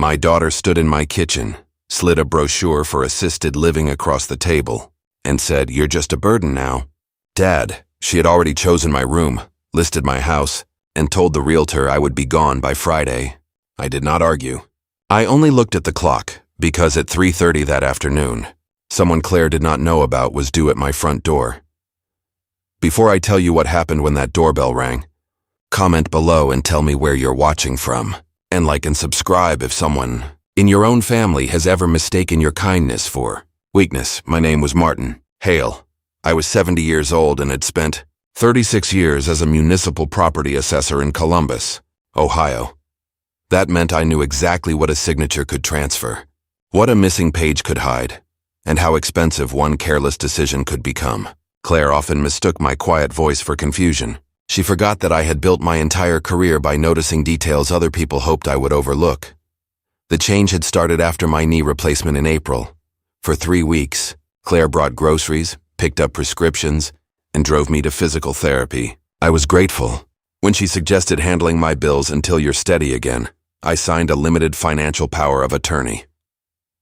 My daughter stood in my kitchen, slid a brochure for assisted living across the table, and said, "You're just a burden now." Dad, she had already chosen my room, listed my house, and told the realtor I would be gone by Friday. I did not argue. I only looked at the clock, because at 3:30 that afternoon, someone Claire did not know about was due at my front door. Before I tell you what happened when that doorbell rang, comment below and tell me where you're watching from, and like and subscribe if someone in your own family has ever mistaken your kindness for weakness. My name was Martin Hale. I was 70 years old and had spent 36 years as a municipal property assessor in Columbus, Ohio. That meant I knew exactly what a signature could transfer, what a missing page could hide, and how expensive one careless decision could become. Claire often mistook my quiet voice for confusion. She forgot that I had built my entire career by noticing details other people hoped I would overlook. The change had started after my knee replacement in April. For 3 weeks, Claire brought groceries, picked up prescriptions, and drove me to physical therapy. I was grateful. When she suggested handling my bills until you're steady again, I signed a limited financial power of attorney.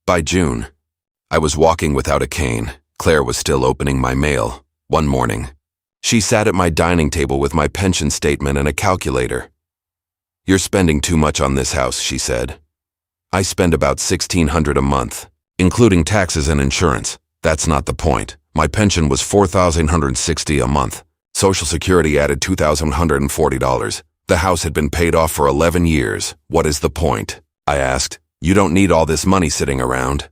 By June, I was walking without a cane. Claire was still opening my mail. One morning, she sat at my dining table with my pension statement and a calculator. "You're spending too much on this house," she said. "I spend about $1,600 a month, including taxes and insurance. That's not the point. My pension was $4,160 a month. Social Security added $2,140. The house had been paid off for 11 years. What is the point?" I asked. "You don't need all this money sitting around."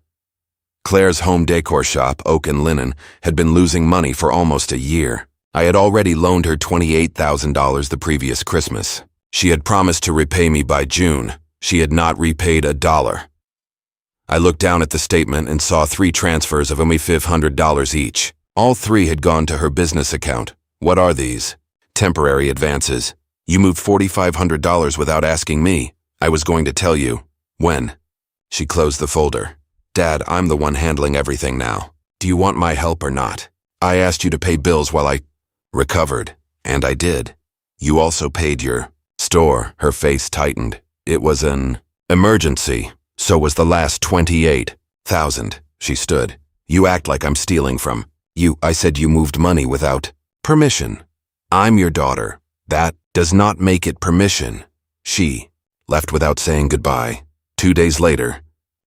Claire's home decor shop, Oak and Linen, had been losing money for almost a year. I had already loaned her $28,000 the previous Christmas. She had promised to repay me by June. She had not repaid a dollar. I looked down at the statement and saw 3 transfers of only $500 each. All 3 had gone to her business account. What are these? Temporary advances. You moved $4,500 without asking me. I was going to tell you. When? She closed the folder. "Dad, I'm the one handling everything now. Do you want my help or not? I asked you to pay bills while I recovered, and I did. You also paid your store." Her face tightened. "It was an emergency. So was the last $28,000. She stood. "You act like I'm stealing from you. I said you moved money without permission. I'm your daughter. That does not make it permission." She left without saying goodbye. 2 days later,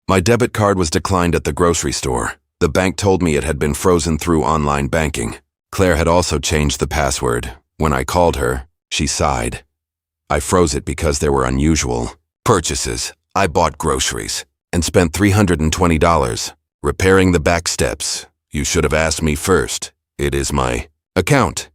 my debit card was declined at the grocery store. The bank told me it had been frozen through online banking. Claire had also changed the password. When I called her, she sighed. "I froze it because there were unusual purchases. I bought groceries and spent $320 repairing the back steps. You should have asked me first. It is my account."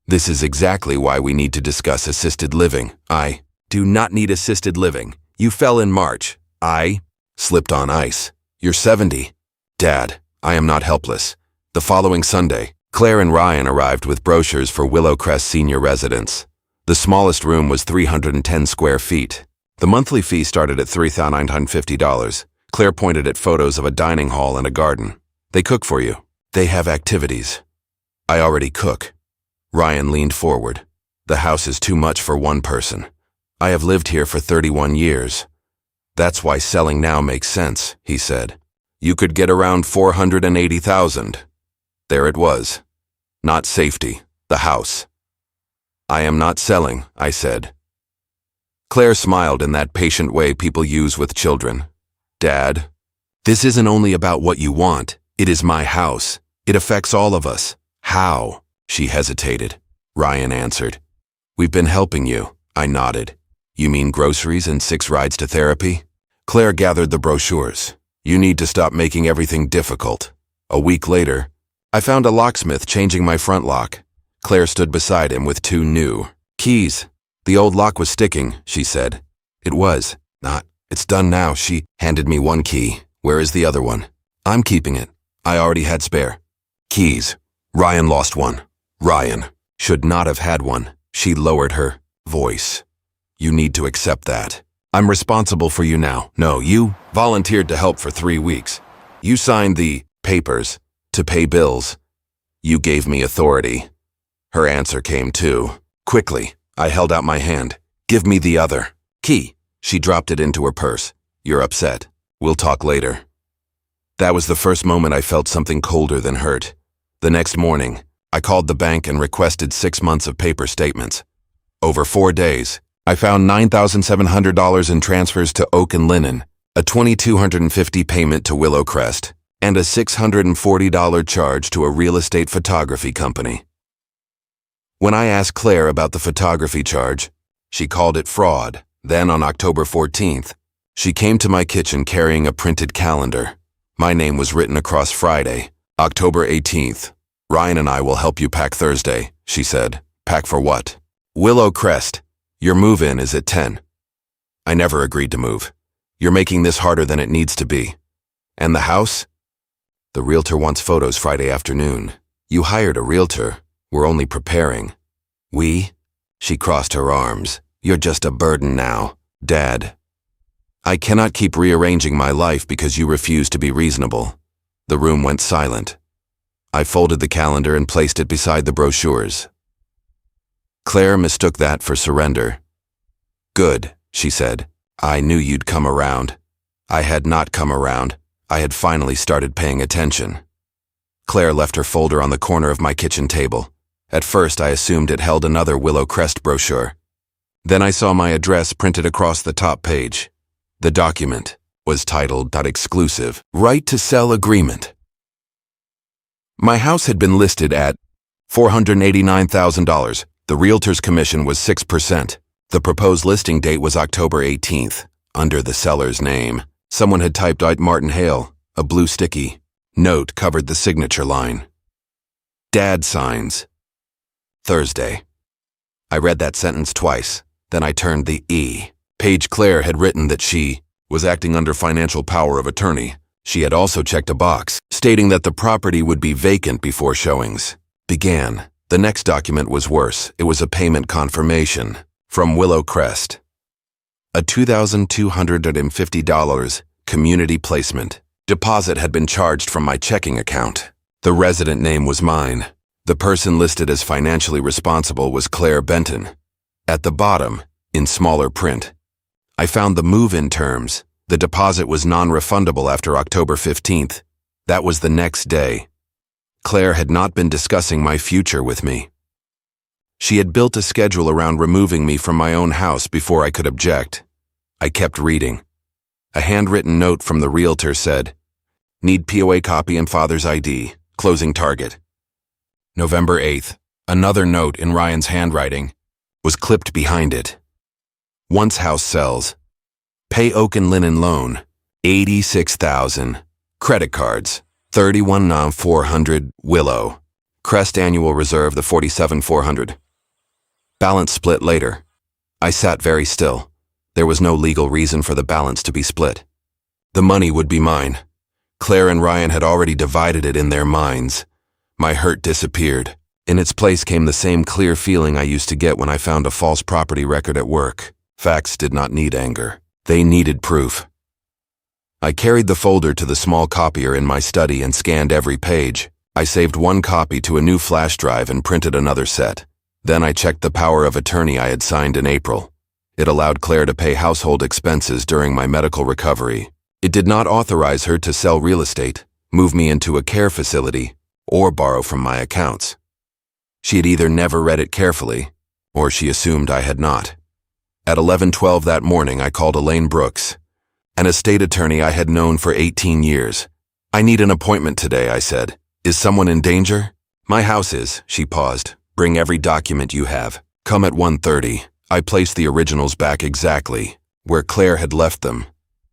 This is exactly why we need to discuss assisted living. I do not need assisted living. You fell in March. I slipped on ice. You're 70. Dad, I am not helpless. The following Sunday, Claire and Ryan arrived with brochures for Willow Crest Senior Residence. The smallest room was 310 square feet. The monthly fee started at $3,950. Claire pointed at photos of a dining hall and a garden. "They cook for you. They have activities." "I already cook." Ryan leaned forward. "The house is too much for one person. I have lived here for 31 years. That's why selling now makes sense," he said. "You could get around $480,000. There it was. Not safety, the house. "I am not selling," I said. Claire smiled in that patient way people use with children. "Dad, this isn't only about what you want. It is my house. It affects all of us." "How?" She hesitated. Ryan answered. "We've been helping you." I nodded. "You mean groceries and 6 rides to therapy?" Claire gathered the brochures. "You need to stop making everything difficult." A week later, I found a locksmith changing my front lock. Claire stood beside him with 2 new keys. "The old lock was sticking," she said. "It was. Not. It's done now." She handed me 1 key. "Where is the other one?" "I'm keeping it. I already had spare keys." Ryan lost one. Ryan should not have had one. She lowered her voice. "You need to accept that. I'm responsible for you now." "No, you volunteered to help for 3 weeks. You signed the papers to pay bills. You gave me authority." Her answer came too quickly. I held out my hand. "Give me the other key." She dropped it into her purse. You're upset. We'll talk later. That was the first moment I felt something colder than hurt. The next morning, I called the bank and requested 6 months of paper statements. Over 4 days, I found $9,700 in transfers to Oak and Linen, a $2,250 payment to Willow Crest, and a $640 charge to a real estate photography company. When I asked Claire about the photography charge, she called it fraud. Then on October 14th, she came to my kitchen carrying a printed calendar. My name was written across Friday, October 18th. Ryan and I will help you pack Thursday, she said. Pack for what? Willow Crest. Your move-in is at 10. I never agreed to move. You're making this harder than it needs to be. And the house? The realtor wants photos Friday afternoon. You hired a realtor. We're only preparing. We? She crossed her arms. You're just a burden now, Dad. I cannot keep rearranging my life because you refuse to be reasonable. The room went silent. I folded the calendar and placed it beside the brochures. Claire mistook that for surrender. Good, she said. I knew you'd come around. I had not come around. I had finally started paying attention. Claire left her folder on the corner of my kitchen table. At first, I assumed it held another Willow Crest brochure. Then I saw my address printed across the top page. The document was titled "Exclusive Right to Sell Agreement." My house had been listed at $489,000. The realtor's commission was 6%. The proposed listing date was October 18th. Under the seller's name, someone had typed out Martin Hale. A blue sticky note covered the signature line. Dad signs. Thursday. I read that sentence twice. Then I turned the E. Page. Claire had written that she was acting under financial power of attorney. She had also checked a box stating that the property would be vacant before showings began. The next document was worse. It was a payment confirmation from Willow Crest. A $2,250 community placement deposit had been charged from my checking account. The resident name was mine. The person listed as financially responsible was Claire Benton. At the bottom, in smaller print, I found the move-in terms. The deposit was non-refundable after October 15th. That was the next day. Claire had not been discussing my future with me. She had built a schedule around removing me from my own house before I could object. I kept reading. A handwritten note from the realtor said, "Need POA copy and father's ID. Closing target." November 8th, another note in Ryan's handwriting was clipped behind it. Once house sells, pay Oak and Linen loan, $86,000. Credit cards, $31,400. Willow Crest annual reserve, the $47,400. Balance split later. I sat very still. There was no legal reason for the balance to be split. The money would be mine. Claire and Ryan had already divided it in their minds. My hurt disappeared. In its place came the same clear feeling I used to get when I found a false property record at work. Facts did not need anger. They needed proof. I carried the folder to the small copier in my study and scanned every page. I saved one copy to a new flash drive and printed another set. Then I checked the power of attorney I had signed in April. It allowed Claire to pay household expenses during my medical recovery. It did not authorize her to sell real estate, move me into a care facility, or borrow from my accounts. She had either never read it carefully, or she assumed I had not. At 11:12 that morning, I called Elaine Brooks, an estate attorney I had known for 18 years. "I need an appointment today," I said. "Is someone in danger?" "My house is," she paused. "Bring every document you have. Come at 1:30. I placed the originals back exactly where Claire had left them.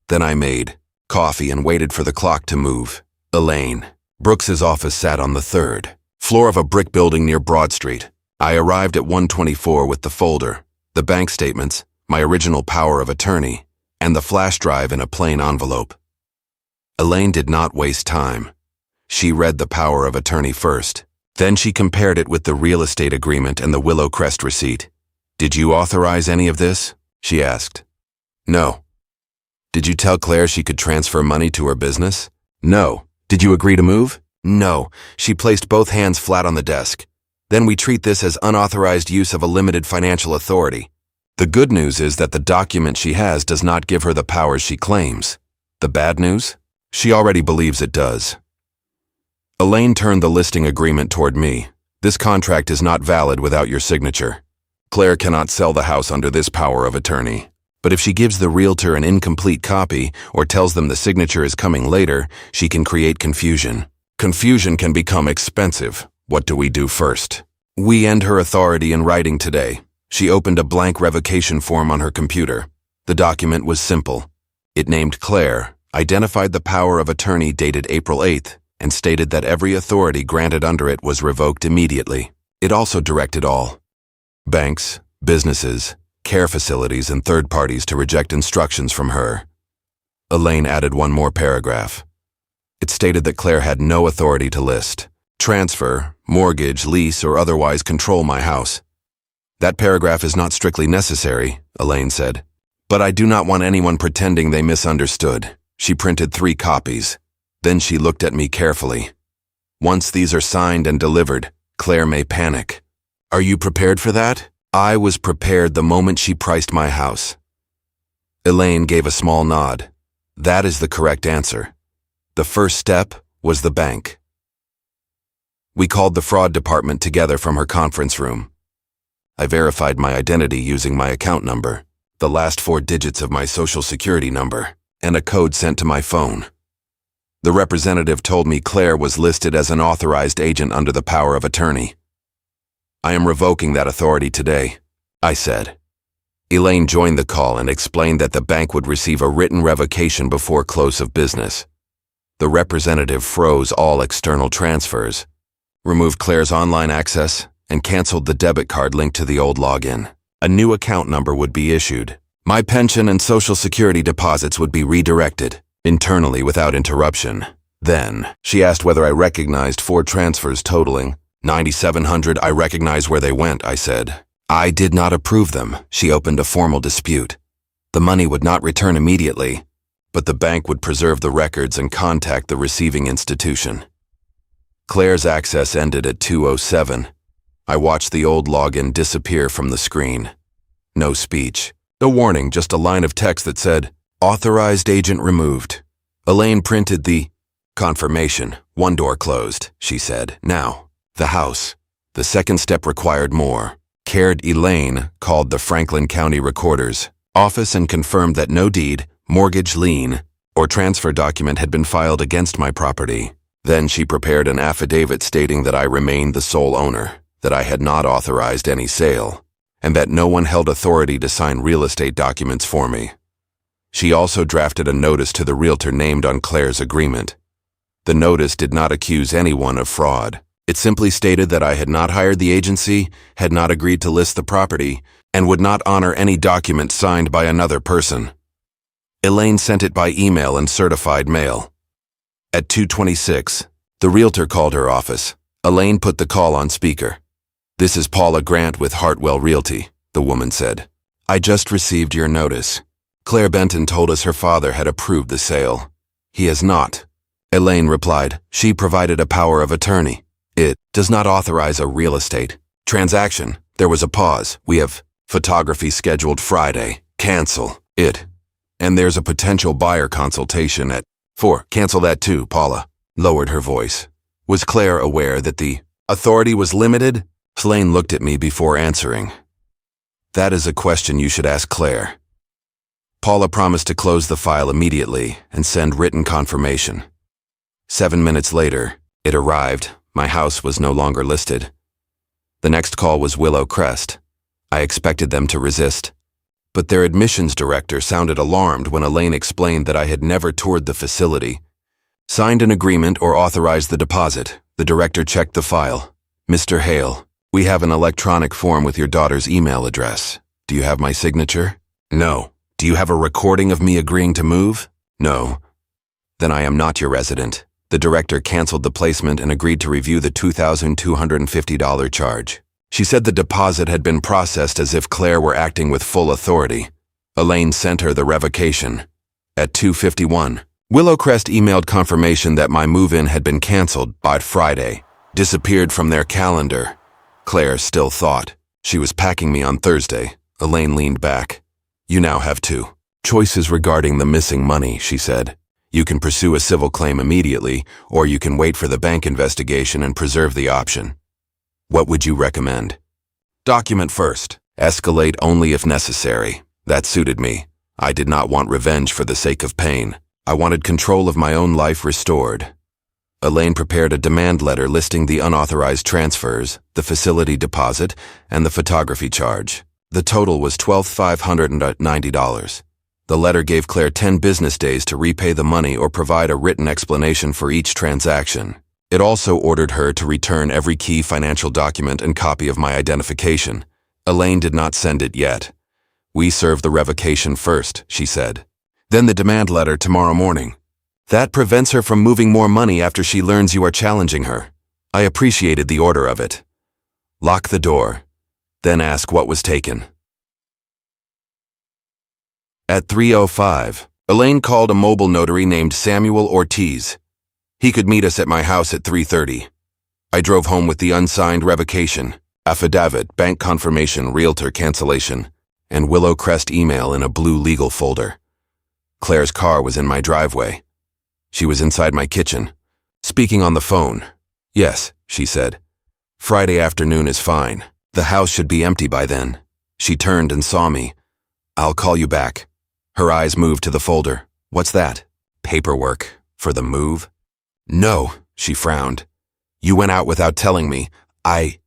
Then I made coffee and waited for the clock to move. Elaine Brooks's office sat on the 3rd floor of a brick building near Broad Street. I arrived at 1:24 with the folder, the bank statements, my original power of attorney, and the flash drive in a plain envelope. Elaine did not waste time. She read the power of attorney first. Then she compared it with the real estate agreement and the Willow Crest receipt. "Did you authorize any of this?" she asked. "No." "Did you tell Claire she could transfer money to her business?" "No." "Did you agree to move?" "No." She placed both hands flat on the desk. "Then we treat this as unauthorized use of a limited financial authority. The good news is that the document she has does not give her the powers she claims. The bad news? She already believes it does. Elaine turned the listing agreement toward me. This contract is not valid without your signature. Claire cannot sell the house under this power of attorney. But if she gives the realtor an incomplete copy or tells them the signature is coming later, she can create confusion. Confusion can become expensive. What do we do first? We end her authority in writing today. She opened a blank revocation form on her computer. The document was simple. It named Claire, identified the power of attorney dated April 8th, and stated that every authority granted under it was revoked immediately. It also directed all banks, businesses, care facilities, and third parties to reject instructions from her. Elaine added one more paragraph. It stated that Claire had no authority to list, transfer, mortgage, lease, or otherwise control my house. That paragraph is not strictly necessary, Elaine said, but I do not want anyone pretending they misunderstood. She printed 3 copies. Then she looked at me carefully. Once these are signed and delivered, Claire may panic. Are you prepared for that? I was prepared the moment she priced my house. Elaine gave a small nod. That is the correct answer. The first step was the bank. We called the fraud department together from her conference room. I verified my identity using my account number, the last 4 digits of my social security number, and a code sent to my phone. The representative told me Claire was listed as an authorized agent under the power of attorney. I am revoking that authority today, I said. Elaine joined the call and explained that the bank would receive a written revocation before close of business. The representative froze all external transfers, removed Claire's online access, and canceled the debit card linked to the old login. A new account number would be issued. My pension and social security deposits would be redirected internally without interruption. Then, she asked whether I recognized 4 transfers totaling $9,700. I recognize where they went, I said. I did not approve them. She opened a formal dispute. The money would not return immediately, but the bank would preserve the records and contact the receiving institution. Claire's access ended at 2:07. I watched the old login disappear from the screen. No speech. No warning, just a line of text that said, "Authorized agent removed." Elaine printed the confirmation. One door closed, she said. Now, the house. The second step required more. Cared Elaine called the Franklin County Recorder's office and confirmed that no deed, mortgage lien, or transfer document had been filed against my property. Then she prepared an affidavit stating that I remained the sole owner, that I had not authorized any sale, and that no one held authority to sign real estate documents for me. She also drafted a notice to the realtor named on Claire's agreement. The notice did not accuse anyone of fraud. It simply stated that I had not hired the agency, had not agreed to list the property, and would not honor any document signed by another person. Elaine sent it by email and certified mail. At 2:26, the realtor called her office. Elaine put the call on speaker. "This is Paula Grant with Hartwell Realty," the woman said. "I just received your notice. Claire Benton told us her father had approved the sale. He has not." Elaine replied, "She provided a power of attorney. It does not authorize a real estate transaction." There was a pause. "We have photography scheduled Friday. Cancel it. And there's a potential buyer consultation at 4. Cancel that too," Paula lowered her voice. Was Claire aware that the authority was limited? Elaine looked at me before answering. "That is a question you should ask Claire." Paula promised to close the file immediately and send written confirmation. 7 minutes later, it arrived. My house was no longer listed. The next call was Willow Crest. I expected them to resist, but their admissions director sounded alarmed when Elaine explained that I had never toured the facility, signed an agreement, or authorized the deposit. The director checked the file. "Mr. Hale, we have an electronic form with your daughter's email address. Do you have my signature?" "No." "Do you have a recording of me agreeing to move?" "No." "Then I am not your resident." The director canceled the placement and agreed to review the $2,250 charge. She said the deposit had been processed as if Claire were acting with full authority. Elaine sent her the revocation. At 2:51, Willow Crest emailed confirmation that my move-in had been canceled by Friday, disappeared from their calendar. Claire still thought she was packing me on Thursday. Elaine leaned back. You now have two choices regarding the missing money, she said. You can pursue a civil claim immediately, or you can wait for the bank investigation and preserve the option. What would you recommend? Document first. Escalate only if necessary. That suited me. I did not want revenge for the sake of pain. I wanted control of my own life restored. Elaine prepared a demand letter listing the unauthorized transfers, the facility deposit, and the photography charge. The total was $12,590. The letter gave Claire 10 business days to repay the money or provide a written explanation for each transaction. It also ordered her to return every key financial document and copy of my identification. Elaine did not send it yet. We serve the revocation first, she said. Then the demand letter tomorrow morning. That prevents her from moving more money after she learns you are challenging her. I appreciated the order of it. Lock the door, then ask what was taken. At 3:05, Elaine called a mobile notary named Samuel Ortiz. He could meet us at my house at 3:30. I drove home with the unsigned revocation, affidavit, bank confirmation, realtor cancellation, and Willow Crest email in a blue legal folder. Claire's car was in my driveway. She was inside my kitchen, speaking on the phone. Yes, she said. Friday afternoon is fine. The house should be empty by then. She turned and saw me. I'll call you back. Her eyes moved to the folder. What's that? Paperwork. For the move? No, she frowned. You went out without telling me. I've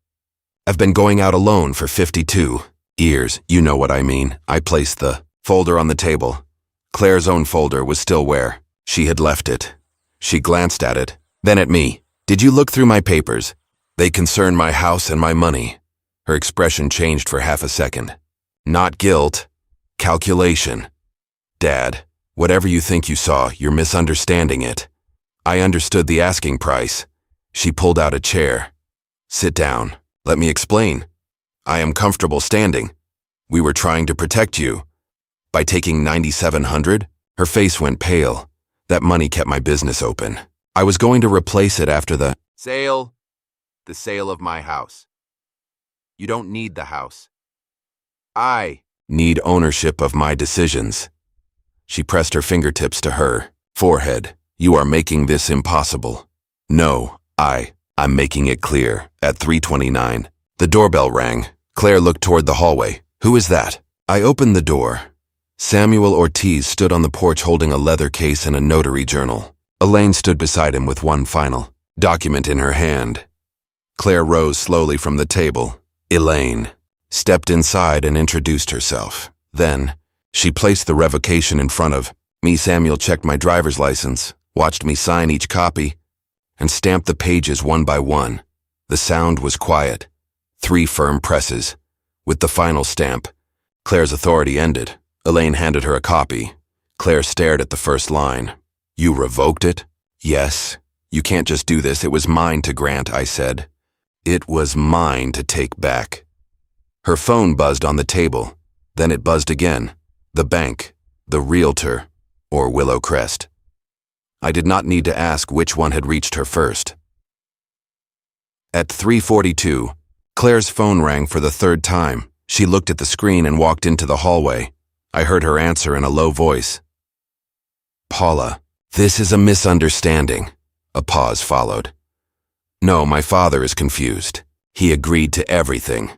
been going out alone for 52 years. You know what I mean. I placed the folder on the table. Claire's own folder was still where she had left it. She glanced at it, then at me. Did you look through my papers? They concern my house and my money. Her expression changed for half a second. Not guilt. Calculation. Dad, whatever you think you saw, you're misunderstanding it. I understood the asking price. She pulled out a chair. Sit down. Let me explain. I am comfortable standing. We were trying to protect you. By taking $9,700, her face went pale. That money kept my business open. I was going to replace it after the sale of my house. You don't need the house. I need ownership of my decisions. She pressed her fingertips to her forehead. You are making this impossible. No, I'm making it clear. At 3:29, the doorbell rang. Claire looked toward the hallway. Who is that? I opened the door. Samuel Ortiz stood on the porch holding a leather case and a notary journal. Elaine stood beside him with one final document in her hand. Claire rose slowly from the table. Elaine stepped inside and introduced herself. Then, she placed the revocation in front of me. Samuel checked my driver's license, watched me sign each copy, and stamped the pages one by one. The sound was quiet. 3 firm presses. With the final stamp, Claire's authority ended. Elaine handed her a copy. Claire stared at the first line. You revoked it? Yes. You can't just do this. It was mine to grant, I said. It was mine to take back. Her phone buzzed on the table. Then it buzzed again. The bank, the realtor, or Willow Crest. I did not need to ask which one had reached her first. At 3:42, Claire's phone rang for the 3rd time. She looked at the screen and walked into the hallway. I heard her answer in a low voice. Paula, this is a misunderstanding. A pause followed. No, my father is confused. He agreed to everything.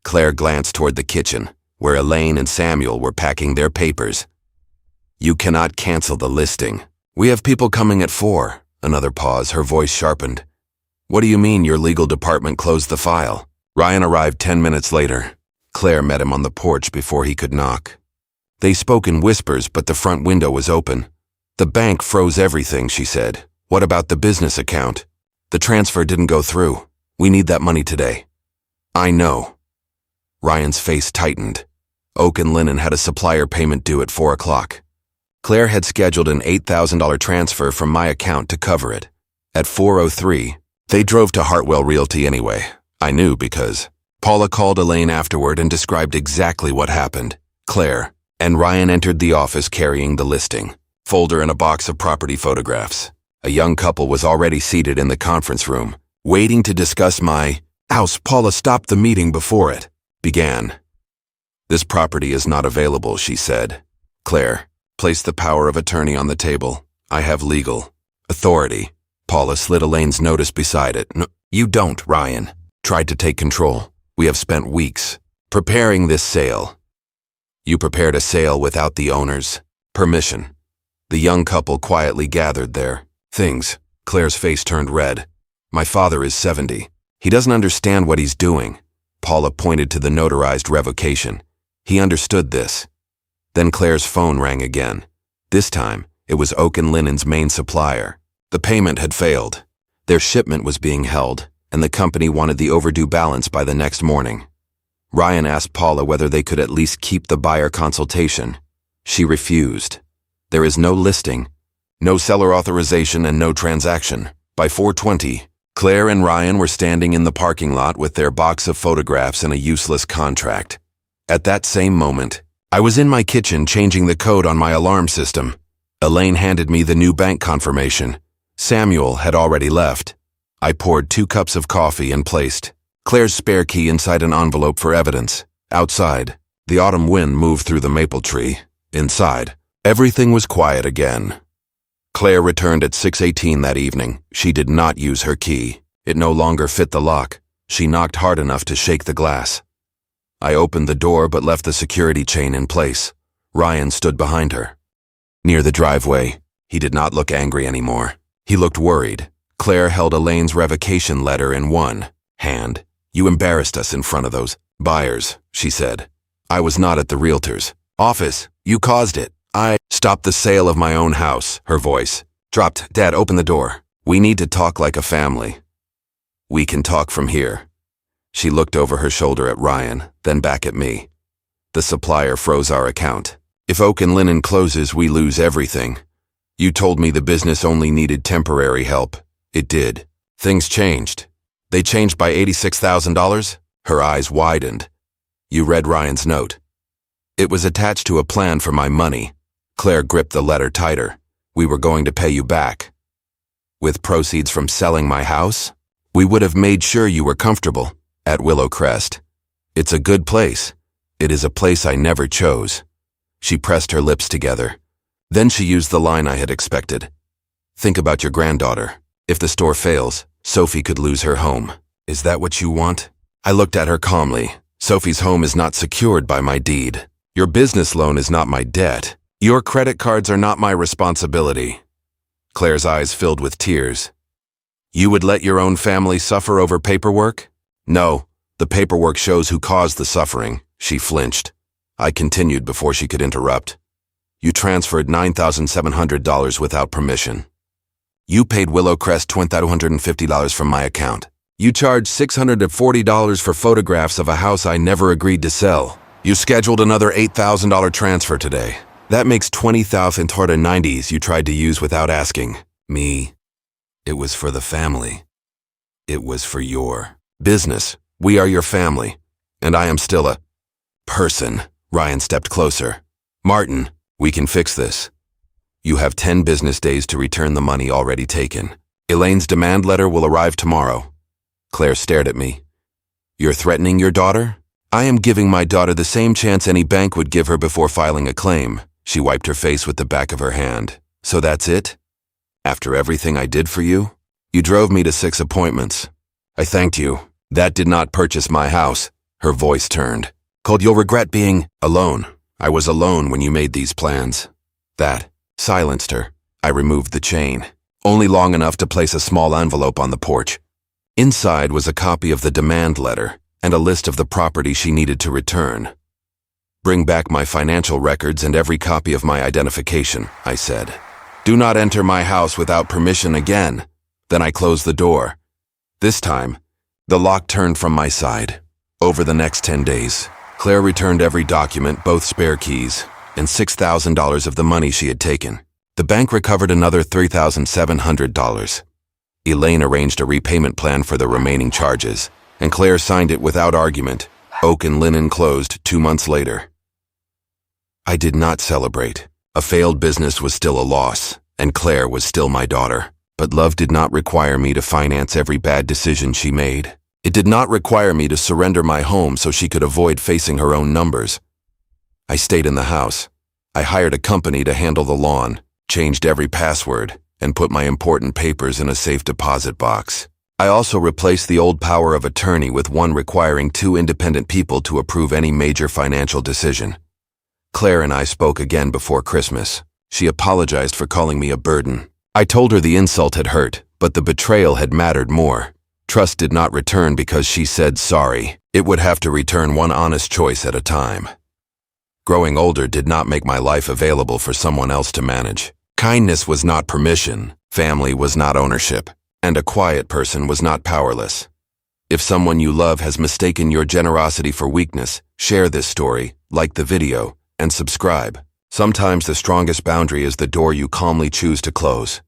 Claire glanced toward the kitchen, where Elaine and Samuel were packing their papers. You cannot cancel the listing. We have people coming at 4. Another pause, her voice sharpened. What do you mean your legal department closed the file? Ryan arrived 10 minutes later. Claire met him on the porch before he could knock. They spoke in whispers, but the front window was open. The bank froze everything, she said. What about the business account? The transfer didn't go through. We need that money today. I know. Ryan's face tightened. Oak and Linen had a supplier payment due at 4 o'clock. Claire had scheduled an $8,000 transfer from my account to cover it. At 4:03, they drove to Hartwell Realty anyway. I knew because Paula called Elaine afterward and described exactly what happened. Claire and Ryan entered the office carrying the listing, folder and a box of property photographs. A young couple was already seated in the conference room, waiting to discuss my house. Paula stopped the meeting before it began. This property is not available, she said. Claire, place the power of attorney on the table. I have legal authority. Paula slid Elaine's notice beside it. No, you don't, Ryan. Tried to take control. We have spent weeks preparing this sale. You prepared a sale without the owner's permission. The young couple quietly gathered their things. Claire's face turned red. My father is 70. He doesn't understand what he's doing. Paula pointed to the notarized revocation. He understood this. Then Claire's phone rang again. This time, it was Oak and Linen's main supplier. The payment had failed. Their shipment was being held, and the company wanted the overdue balance by the next morning. Ryan asked Paula whether they could at least keep the buyer consultation. She refused. There is no listing, no seller authorization, and no transaction. By 4:20, Claire and Ryan were standing in the parking lot with their box of photographs and a useless contract. At that same moment, I was in my kitchen changing the code on my alarm system. Elaine handed me the new bank confirmation. Samuel had already left. I poured 2 cups of coffee and placed Claire's spare key inside an envelope for evidence. Outside, the autumn wind moved through the maple tree. Inside, everything was quiet again. Claire returned at 6:18 that evening. She did not use her key. It no longer fit the lock. She knocked hard enough to shake the glass. I opened the door but left the security chain in place. Ryan stood behind her. Near the driveway, he did not look angry anymore. He looked worried. Claire held Elaine's revocation letter in one hand. You embarrassed us in front of those buyers, she said. I was not at the realtor's office. You caused it. I stopped the sale of my own house, her voice dropped. Dad, open the door. We need to talk like a family. We can talk from here. She looked over her shoulder at Ryan, then back at me. The supplier froze our account. If Oak and Linen closes, we lose everything. You told me the business only needed temporary help. It did. Things changed. They changed by $86,000? Her eyes widened. You read Ryan's note. It was attached to a plan for my money. Claire gripped the letter tighter. We were going to pay you back. With proceeds from selling my house? We would have made sure you were comfortable at Willow Crest. It's a good place. It is a place I never chose. She pressed her lips together. Then she used the line I had expected. Think about your granddaughter. If the store fails, Sophie could lose her home. Is that what you want? I looked at her calmly. Sophie's home is not secured by my deed. Your business loan is not my debt. Your credit cards are not my responsibility. Claire's eyes filled with tears. You would let your own family suffer over paperwork? No, the paperwork shows who caused the suffering. She flinched. I continued before she could interrupt. You transferred $9,700 without permission. You paid Willow Crest $250 from my account. You charged $640 for photographs of a house I never agreed to sell. You scheduled another $8,000 transfer today. That makes $20,090 you tried to use without asking me. It was for the family. It was for your business. We are your family. And I am still a person. Ryan stepped closer. Martin, we can fix this. You have 10 business days to return the money already taken. Elaine's demand letter will arrive tomorrow. Claire stared at me. You're threatening your daughter? I am giving my daughter the same chance any bank would give her before filing a claim. She wiped her face with the back of her hand. So that's it? After everything I did for you? You drove me to 6 appointments. I thanked you. That did not purchase my house. Her voice turned. Cold, you'll regret being alone. I was alone when you made these plans. That silenced her. I removed the chain, only long enough to place a small envelope on the porch. Inside was a copy of the demand letter and a list of the property she needed to return. Bring back my financial records and every copy of my identification, I said. Do not enter my house without permission again. Then I closed the door. This time, the lock turned from my side. Over the next 10 days, Claire returned every document, both spare keys, and $6,000 of the money she had taken. The bank recovered another $3,700. Elaine arranged a repayment plan for the remaining charges, and Claire signed it without argument. Oak and Linen closed 2 months later. I did not celebrate. A failed business was still a loss, and Claire was still my daughter. But love did not require me to finance every bad decision she made. It did not require me to surrender my home so she could avoid facing her own numbers. I stayed in the house. I hired a company to handle the lawn, changed every password, and put my important papers in a safe deposit box. I also replaced the old power of attorney with one requiring 2 independent people to approve any major financial decision. Claire and I spoke again before Christmas. She apologized for calling me a burden. I told her the insult had hurt, but the betrayal had mattered more. Trust did not return because she said sorry. It would have to return one honest choice at a time. Growing older did not make my life available for someone else to manage. Kindness was not permission, family was not ownership, and a quiet person was not powerless. If someone you love has mistaken your generosity for weakness, share this story, like the video, and subscribe. Sometimes the strongest boundary is the door you calmly choose to close.